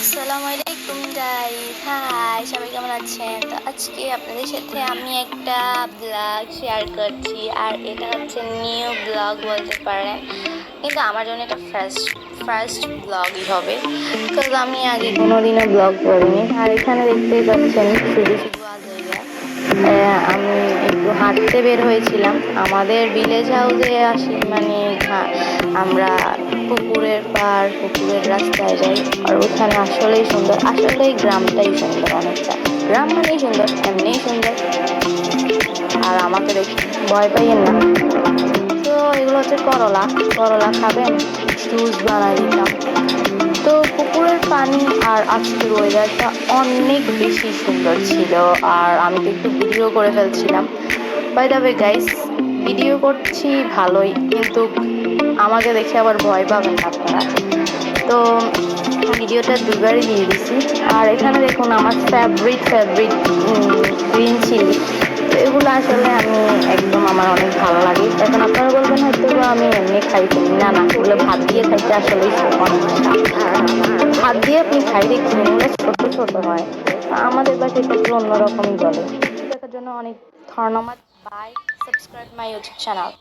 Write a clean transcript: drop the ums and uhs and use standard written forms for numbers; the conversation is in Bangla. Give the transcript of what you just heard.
আসসালামু আলাইকুম গাইস, হাই সবাই কেমন আছেন? তো আজকে আপনাদের সাথে আমি একটা ব্লগ শেয়ার করছি, আর এটা হচ্ছে নিউ ব্লগ বলতে পারেন, কিন্তু আমার জন্য এটা ফার্স্ট ব্লগই হবে, বিকজ আমি আগে কোনোদিনও ব্লগ করিনি। আর এখানে দেখতেই পাচ্ছেন শুধু শুধু আজাইরা আমি একটু হাঁটতে বের হয়েছিলাম। আমাদের ভিলেজ হাউসে আসি মানে আমরা পুকুরের পাড় পুকুরের রাস্তায় যাই, আর ওখানে আসলেই সুন্দর, আসলেই গ্রামটাই সুন্দর, অনেকটা গ্রাম মানেই সুন্দর, এমনিই সুন্দর। আর আমাকে দেখি ভয় পাইয়েন না। তো এগুলো হচ্ছে করলা, করলা খাবেন, জুস বানাই দিতাম। তো পুকুরের পানি আর আজকের ওয়েদারটা অনেক বেশি সুন্দর ছিল, আর আমি তো একটু ভিডিও করে ফেলছিলাম। By the way guys, video করছি ভালোই, কিন্তু আমাকে দেখে আবার ভয় পাবেন না আপনারা। তো ভিডিওটা দুবারই দিয়ে দিছি। আর এখানে দেখুন আমার ফেভারিট গ্রিন চিলি। তো এগুলো আসলে আমি একদম আমার অনেক ভালো লাগে। এখন আপনারা বলবেন হয়তো আমি এমনি খাই ফেলি, না না, এগুলো ভাত দিয়ে খাইতে আসলেই অনেক স্বাদ। ভাত দিয়ে আপনি খাই দেখছেন, এগুলো ছোট ছোট হয়, আমাদের বাসায় একটু অন্যরকমই বলে। দেখার জন্য অনেক ধন্যবাদ। Bye, subscribe my YouTube channel.